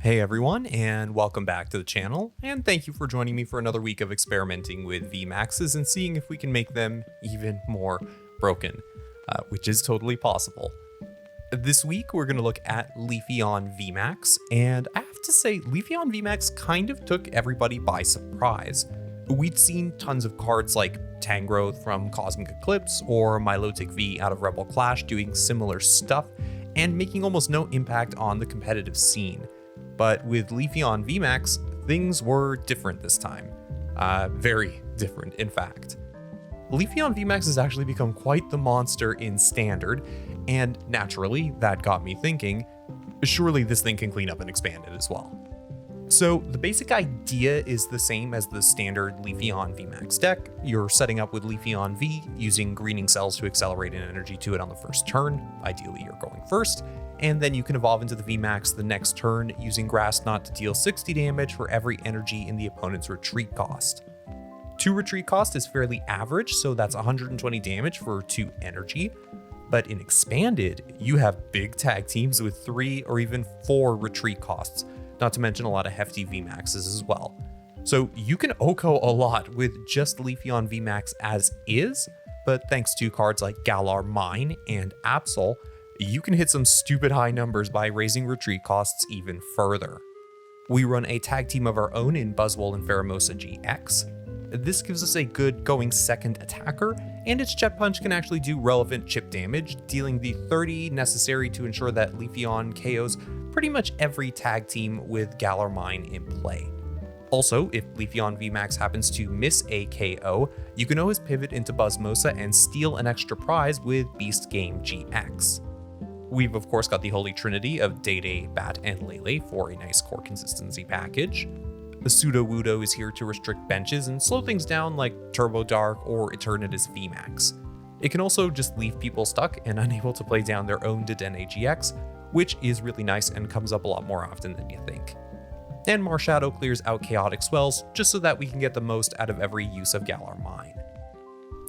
Hey everyone, and welcome back to the channel, and thank you for joining me for another week of experimenting with VMAXs and seeing if we can make them even more broken, which is totally possible. This week we're going to look at Leafeon VMAX, and I have to say Leafeon VMAX kind of took everybody by surprise. We'd seen tons of cards like Tangrowth from Cosmic Eclipse or Milotic V out of Rebel Clash doing similar stuff and making almost no impact on the competitive scene. But with Leafeon VMAX, things were different this time. Very different, in fact. Leafeon VMAX has actually become quite the monster in Standard, and naturally, that got me thinking, surely this thing can clean up and expand it as well. So the basic idea is the same as the standard Leafeon VMAX deck. You're setting up with Leafeon V, using greening cells to accelerate an energy to it on the first turn. Ideally, you're going first. And then you can evolve into the VMAX the next turn using Grass Knot to deal 60 damage for every energy in the opponent's retreat cost. 2 retreat cost is fairly average, so that's 120 damage for 2 energy. But in Expanded, you have big tag teams with 3 or even 4 retreat costs, not to mention a lot of hefty VMAXs as well. So you can OHKO a lot with just Leafeon VMAX as is, but thanks to cards like Galar Mine and Absol, you can hit some stupid high numbers by raising retreat costs even further. We run a tag team of our own in Buzzwole and Pheromosa GX. This gives us a good going second attacker, and its Jet Punch can actually do relevant chip damage, dealing the 30 necessary to ensure that Leafeon KOs pretty much every tag team with Galar Mine in play. Also, if Leafeon VMAX happens to miss a KO, you can always pivot into Buzzmosa and steal an extra prize with Beast Game GX. We've of course got the holy trinity of DAA, Bat, and Lele for a nice core consistency package. The Sudowoodo is here to restrict benches and slow things down like Turbo Dark or Eternatus VMAX. It can also just leave people stuck and unable to play down their own Dedenne GX, which is really nice and comes up a lot more often than you think. And Marshadow clears out chaotic swells just so that we can get the most out of every use of Galar Mine.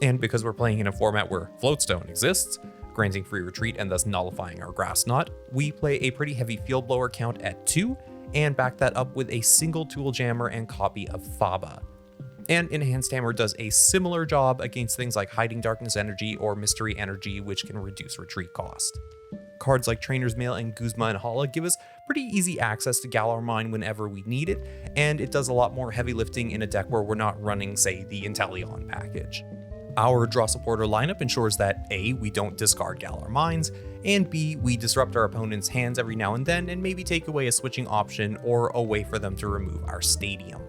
And because we're playing in a format where Floatstone exists, granting free retreat and thus nullifying our Grass Knot, we play a pretty heavy Field Blower count at 2, and back that up with a single Tool Jammer and copy of Faba. And Enhanced Hammer does a similar job against things like Hiding Darkness Energy or Mystery Energy, which can reduce retreat cost. Cards like Trainer's Mail and Guzma and Hala give us pretty easy access to Galar Mine whenever we need it, and it does a lot more heavy lifting in a deck where we're not running, say, the Inteleon package. Our draw supporter lineup ensures that A, we don't discard Galar Mines, and B, we disrupt our opponent's hands every now and then and maybe take away a switching option or a way for them to remove our stadium.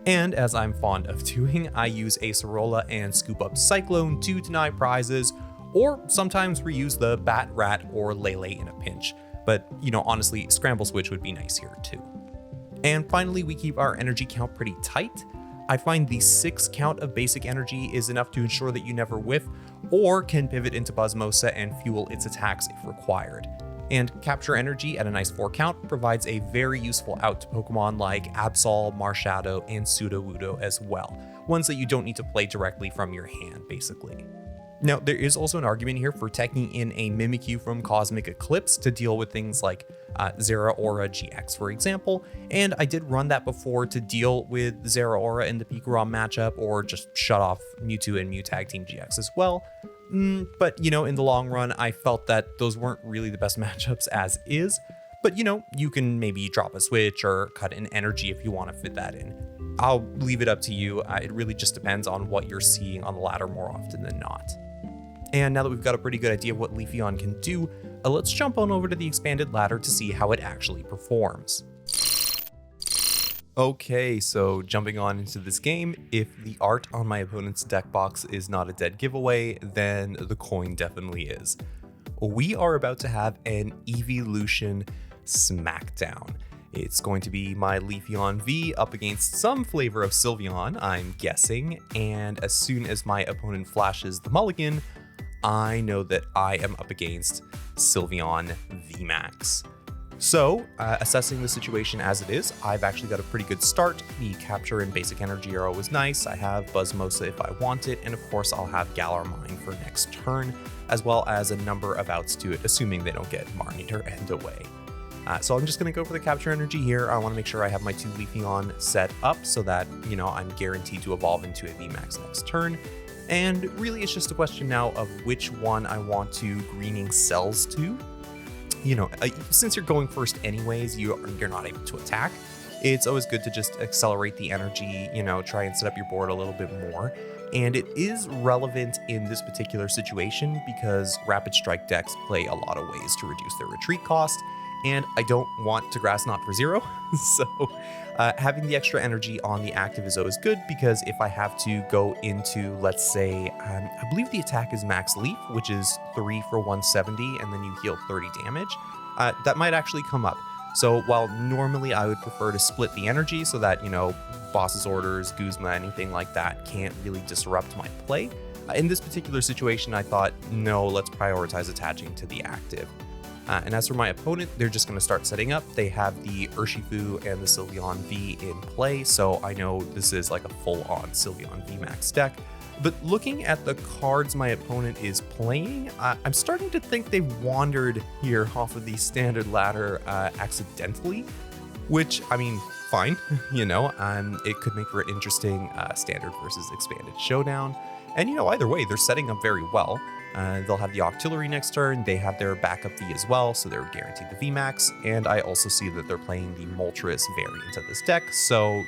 And as I'm fond of doing, I use Acerola and Scoop Up Cyclone to deny prizes, or sometimes reuse the Bat, Rat, or Lele in a pinch. But, honestly, Scramble Switch would be nice here too. And finally, we keep our energy count pretty tight. I find the 6 count of basic energy is enough to ensure that you never whiff, or can pivot into Buzzmosa and fuel its attacks if required. And Capture Energy at a nice 4 count provides a very useful out to Pokemon like Absol, Marshadow, and Sudowoodo as well, ones that you don't need to play directly from your hand, basically. Now, there is also an argument here for teching in a Mimikyu from Cosmic Eclipse to deal with things like Zeraora GX, for example, and I did run that before to deal with Zeraora in the Pikarom matchup, or just shut off Mewtwo and Mew Tag Team GX as well. But, in the long run, I felt that those weren't really the best matchups as is, but, you can maybe drop a switch or cut an energy if you want to fit that in. I'll leave it up to you. It really just depends on what you're seeing on the ladder more often than not. And now that we've got a pretty good idea of what Leafeon can do, let's jump on over to the expanded ladder to see how it actually performs. Okay, so jumping on into this game, if the art on my opponent's deck box is not a dead giveaway, then the coin definitely is. We are about to have an Evolution Smackdown. It's going to be my Leafeon V up against some flavor of Sylveon, I'm guessing, and as soon as my opponent flashes the mulligan, I know that I am up against Sylveon VMAX. So, assessing the situation as it is, I've actually got a pretty good start. The Capture and Basic Energy are always nice. I have Buzzmosa if I want it, and of course I'll have Galar Mine for next turn, as well as a number of outs to it, assuming they don't get Marnieter and away. So I'm just going to go for the capture energy here. I want to make sure I have my 2 Leafeon set up so that, I'm guaranteed to evolve into a VMAX next turn. And really, it's just a question now of which one I want to greening cells to. Since you're going first anyways, you're not able to attack. It's always good to just accelerate the energy, try and set up your board a little bit more. And it is relevant in this particular situation because Rapid Strike decks play a lot of ways to reduce their retreat cost. And I don't want to grass knot for 0. So having the extra energy on the active is always good because if I have to go into, let's say, I believe the attack is max leaf, which is 3 for 170, and then you heal 30 damage, that might actually come up. So while normally I would prefer to split the energy so that, boss's orders, Guzma, anything like that can't really disrupt my play, in this particular situation, I thought, no, let's prioritize attaching to the active. And as for my opponent, they're just going to start setting up. They have the Urshifu and the Sylveon V in play, so I know this is like a full-on Sylveon VMAX deck. But looking at the cards my opponent is playing, I'm starting to think they've wandered here off of the standard ladder accidentally, which, I mean, fine, it could make for an interesting standard versus expanded showdown. And, either way, they're setting up very well. They'll have the Octillery next turn. They have their backup V as well, so they're guaranteed the VMAX. And I also see that they're playing the Moltres variant of this deck, so,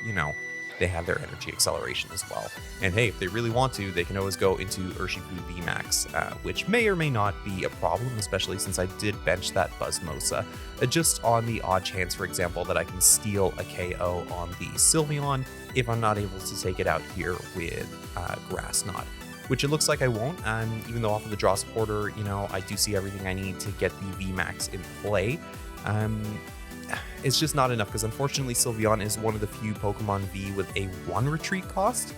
they have their energy acceleration as well. And hey, if they really want to, they can always go into Urshifu VMAX, which may or may not be a problem, especially since I did bench that Buzzmosa, just on the odd chance, for example, that I can steal a KO on the Sylveon if I'm not able to take it out here with Grass Knot. Which it looks like I won't, even though off of the draw supporter, I do see everything I need to get the VMAX in play. It's just not enough because unfortunately Sylveon is one of the few Pokemon V with a 1 retreat cost,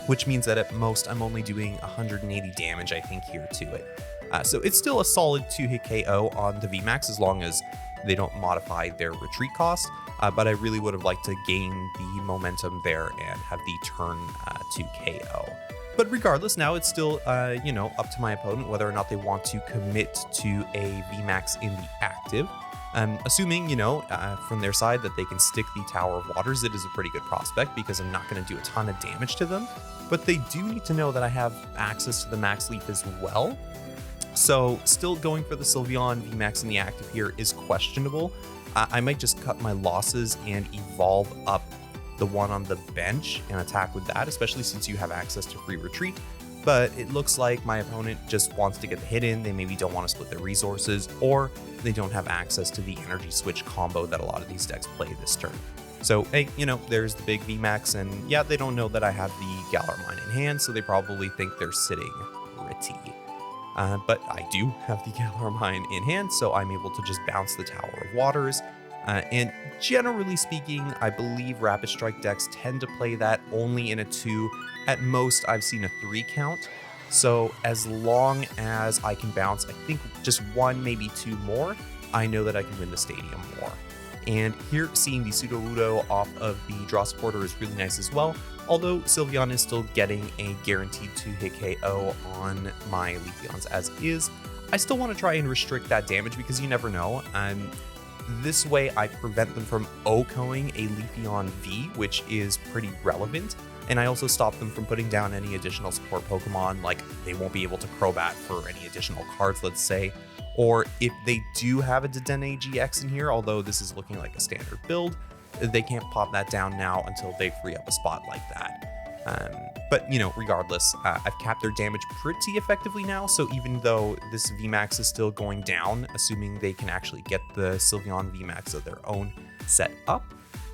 which means that at most I'm only doing 180 damage, I think, here to it. So it's still a solid 2-hit KO on the VMAX as long as they don't modify their retreat cost, but I really would have liked to gain the momentum there and have the turn to KO. But regardless, now it's still, up to my opponent whether or not they want to commit to a VMAX in the active. Assuming, from their side that they can stick the Tower of Waters, it is a pretty good prospect because I'm not going to do a ton of damage to them. But they do need to know that I have access to the Max Leaf as well. So still going for the Sylveon VMAX in the active here is questionable. I might just cut my losses and evolve up the one on the bench and attack with that, especially since you have access to free retreat. But it looks like my opponent just wants to get the hit in. They maybe don't want to split their resources, or they don't have access to the energy switch combo that a lot of these decks play this turn. So, hey, there's the big VMAX, and yeah, they don't know that I have the Galar Mine in hand, so they probably think they're sitting pretty. But I do have the Galar Mine in hand, so I'm able to just bounce the Tower of Waters. And generally speaking, I believe Rapid Strike decks tend to play that only in a 2. At most, I've seen a 3 count. So as long as I can bounce, I think just 1, maybe 2 more, I know that I can win the stadium more. And here, seeing the Sudowoodo off of the draw supporter is really nice as well. Although Sylveon is still getting a guaranteed 2-hit KO on my Leafeons as is, I still want to try and restrict that damage because you never know. This way, I prevent them from OHKOing a Leafeon V, which is pretty relevant. And I also stop them from putting down any additional support Pokemon, like they won't be able to Crobat for any additional cards, let's say. Or if they do have a Dedenne GX in here, although this is looking like a standard build, they can't pop that down now until they free up a spot like that. But, regardless, I've capped their damage pretty effectively now, so even though this VMAX is still going down, assuming they can actually get the Sylveon VMAX of their own set up,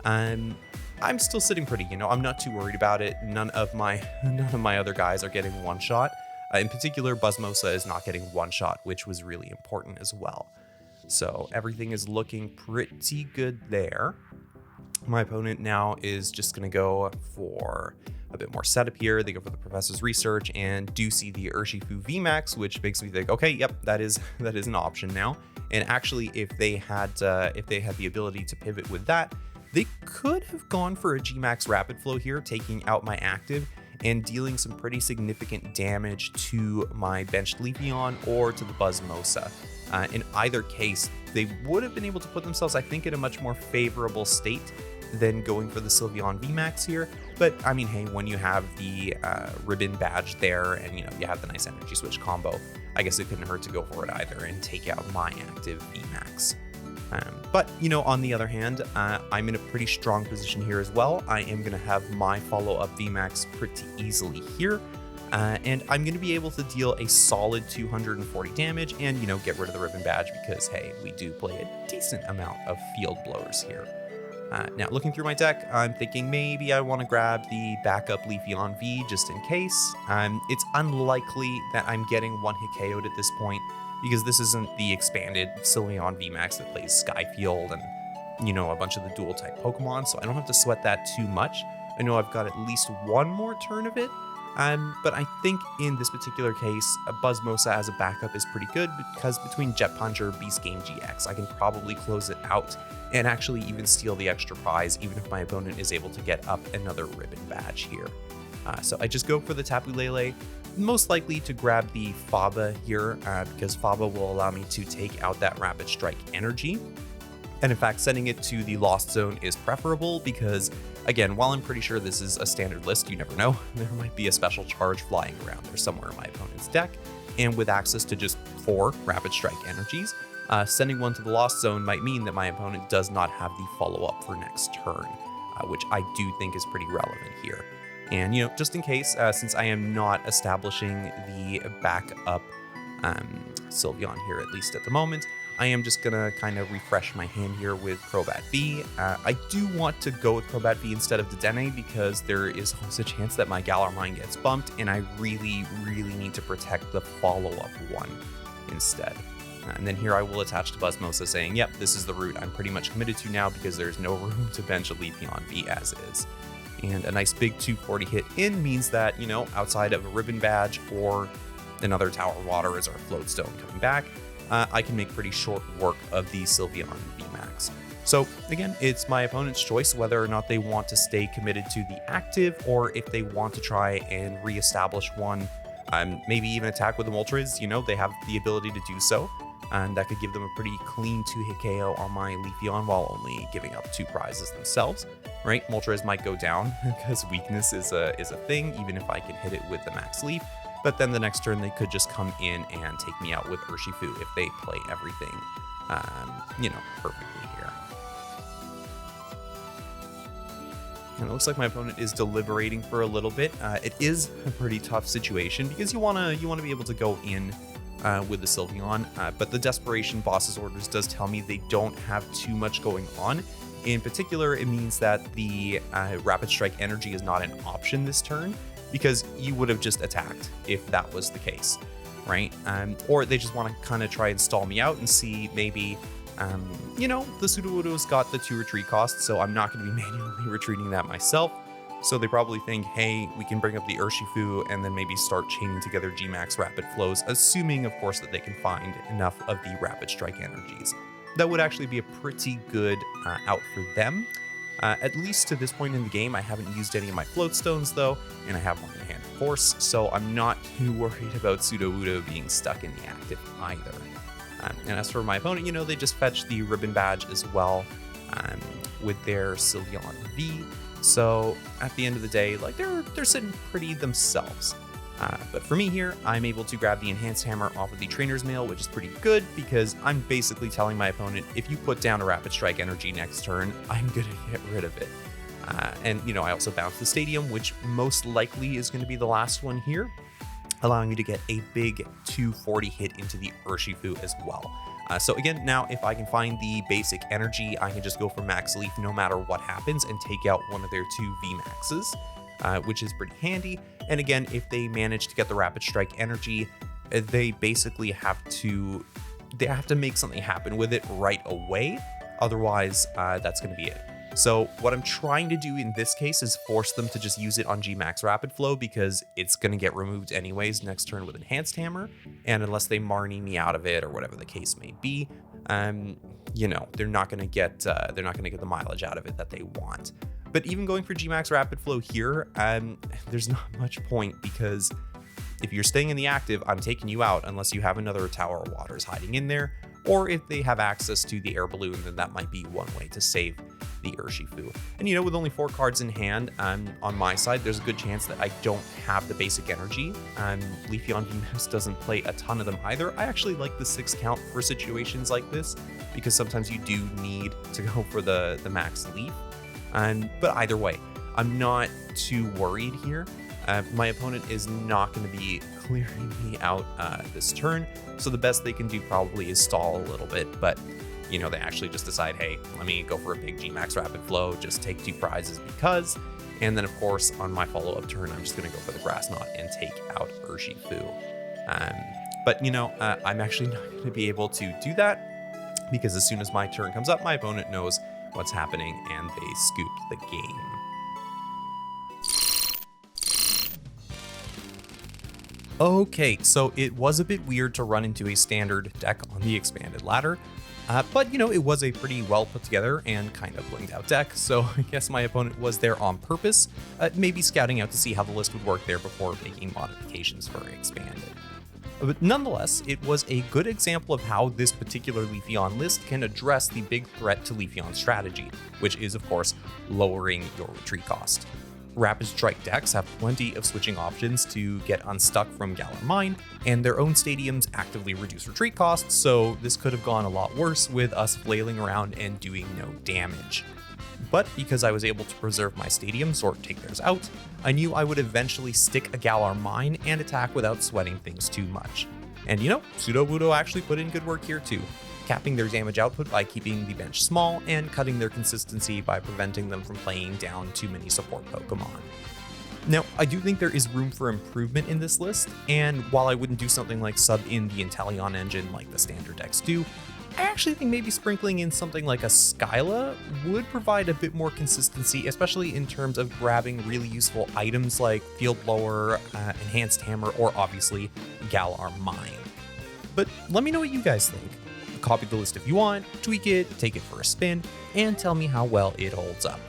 I'm still sitting pretty, I'm not too worried about it. None of my other guys are getting one shot. In particular, Buzzmosa is not getting one shot, which was really important as well. So everything is looking pretty good there. My opponent now is just going to go for a bit more setup here. They go for the Professor's Research and do see the Urshifu VMAX, which makes me think, okay, yep, that is an option now. And actually, if they had the ability to pivot with that, they could have gone for a Gmax Rapid Flow here, taking out my active and dealing some pretty significant damage to my benched Leafeon or to the Buzzmosa. In either case, they would have been able to put themselves, I think, in a much more favorable state than going for the Sylveon VMAX here. But I mean, hey, when you have the ribbon badge there and you have the nice energy switch combo, I guess it couldn't hurt to go for it either and take out my active VMAX. But on the other hand, I'm in a pretty strong position here as well. I am going to have my follow-up VMAX pretty easily here. And I'm going to be able to deal a solid 240 damage and, get rid of the ribbon badge because, hey, we do play a decent amount of field blowers here. Now, looking through my deck, I'm thinking maybe I want to grab the backup Leafeon V just in case. It's unlikely that I'm getting one hit KO'd at this point because this isn't the expanded Sylveon VMAX that plays Skyfield and, a bunch of the dual type Pokemon, so I don't have to sweat that too much. I know I've got at least one more turn of it. But I think in this particular case, Buzzmosa as a backup is pretty good because between Jet Punch or Beast Game GX, I can probably close it out and actually even steal the extra prize, even if my opponent is able to get up another ribbon badge here. So I just go for the Tapu Lele, most likely to grab the Faba here because Faba will allow me to take out that Rapid Strike energy. And in fact, sending it to the Lost Zone is preferable because, again, while I'm pretty sure this is a standard list, you never know, there might be a special charge flying around there somewhere in my opponent's deck. And with access to just 4 Rapid Strike energies, sending one to the Lost Zone might mean that my opponent does not have the follow-up for next turn, which I do think is pretty relevant here. And, just in case, since I am not establishing the backup Sylveon here, at least at the moment, I am just gonna kind of refresh my hand here with Crobat V. I do want to go with Crobat V instead of Dedenne because there is always a chance that my Galar Mine gets bumped, and I really, really need to protect the follow-up one instead. And then here I will attach to Buzzmosa saying, yep, this is the route I'm pretty much committed to now because there's no room to bench a Leafeon V as is. And a nice big 240 hit in means that, outside of a ribbon badge or another Tower Water as our Float Stone coming back, I can make pretty short work of the Sylveon VMAX. So again, it's my opponent's choice whether or not they want to stay committed to the active or if they want to try and reestablish one, maybe even attack with the Moltres. They have the ability to do so, and that could give them a pretty clean 2-hit KO on my Leafeon while only giving up 2 prizes themselves, right? Moltres might go down because weakness is a thing, even if I can hit it with the Max Leaf. But then the next turn, they could just come in and take me out with Urshifu if they play everything, perfectly here. And it looks like my opponent is deliberating for a little bit. It is a pretty tough situation because you wanna be able to go in with the Sylveon, but the Desperation Boss's Orders does tell me they don't have too much going on. In particular, it means that the Rapid Strike energy is not an option this turn, because you would have just attacked if that was the case, right? Or they just want to kind of try and stall me out and see maybe, the Sudowoodo's got the 2 retreat costs, so I'm not going to be manually retreating that myself. So they probably think, hey, we can bring up the Urshifu and then maybe start chaining together Gmax Rapid Flows, assuming, of course, that they can find enough of the Rapid Strike energies. That would actually be a pretty good out for them. At least to this point in the game, I haven't used any of my Float Stones, though, and I have one in hand Force, so I'm not too worried about Sudowoodo being stuck in the active either. And as for my opponent, they just fetched the Ribbon Badge as well with their Sylveon V. So at the end of the day, they're sitting pretty themselves. But for me here, I'm able to grab the Enhanced Hammer off of the Trainer's Mail, which is pretty good because I'm basically telling my opponent, if you put down a Rapid Strike energy next turn, I'm going to get rid of it. And I also bounce the Stadium, which most likely is going to be the last one here, allowing me to get a big 240 hit into the Urshifu as well. So again, now if I can find the basic energy, I can just go for Max Leaf no matter what happens and take out one of their 2 VMAXs, which is pretty handy. And again, if they manage to get the Rapid Strike energy, they basically have to make something happen with it right away. Otherwise, that's going to be it. So what I'm trying to do in this case is force them to just use it on Gmax Rapid Flow because it's going to get removed anyways next turn with Enhanced Hammer. And unless they Marnie me out of it or whatever the case may be, they're not going to get the mileage out of it that they want. But even going for Gmax Rapid Flow here, there's not much point because If you're staying in the active, I'm taking you out unless you have another Tower of Waters hiding in there, or if they have access to the air balloon, then that might be one way to save the Urshifu. And with only 4 cards in hand, on my side, there's a good chance that I don't have the basic energy. Leafeon VMAX doesn't play a ton of them either. I actually like the 6 count for situations like this, because sometimes you do need to go for the max leaf. But either way, I'm not too worried here. My opponent is not going to be clearing me out this turn, so the best they can do probably is stall a little bit, but they actually just decide, hey, let me go for a big G-Max Rapid Flow, just take 2 prizes because, and then of course on my follow-up turn, I'm just going to go for the Grass Knot and take out Urshifu. But I'm actually not going to be able to do that, because as soon as my turn comes up, my opponent knows what's happening and they scoop the game. Okay, so it was a bit weird to run into a standard deck on the expanded ladder, but it was a pretty well put together and kind of blinged out deck, so I guess my opponent was there on purpose, maybe scouting out to see how the list would work there before making modifications for expanded. But nonetheless, it was a good example of how this particular Leafeon list can address the big threat to Leafeon's strategy, which is of course lowering your retreat cost. Rapid Strike decks have plenty of switching options to get unstuck from Galar Mine, and their own stadiums actively reduce retreat costs, so this could have gone a lot worse with us flailing around and doing no damage. But because I was able to preserve my stadiums or take theirs out, I knew I would eventually stick a Galar Mine and attack without sweating things too much. And Sudowoodo actually put in good work here too, capping their damage output by keeping the bench small and cutting their consistency by preventing them from playing down too many support Pokemon. Now, I do think there is room for improvement in this list, and while I wouldn't do something like sub in the Inteleon engine like the standard decks do, I actually think maybe sprinkling in something like a Skyla would provide a bit more consistency, especially in terms of grabbing really useful items like Field Blower, Enhanced Hammer, or obviously Galar Mine. But let me know what you guys think. Copy the list if you want, tweak it, take it for a spin, and tell me how well it holds up.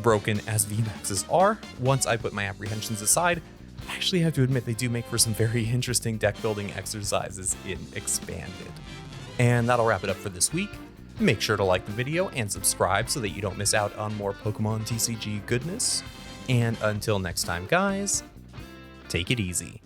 Broken as VMAXs are, once I put my apprehensions aside, I actually have to admit they do make for some very interesting deck building exercises in Expanded. And that'll wrap it up for this week. Make sure to like the video and subscribe so that you don't miss out on more Pokemon TCG goodness. And until next time, guys, take it easy.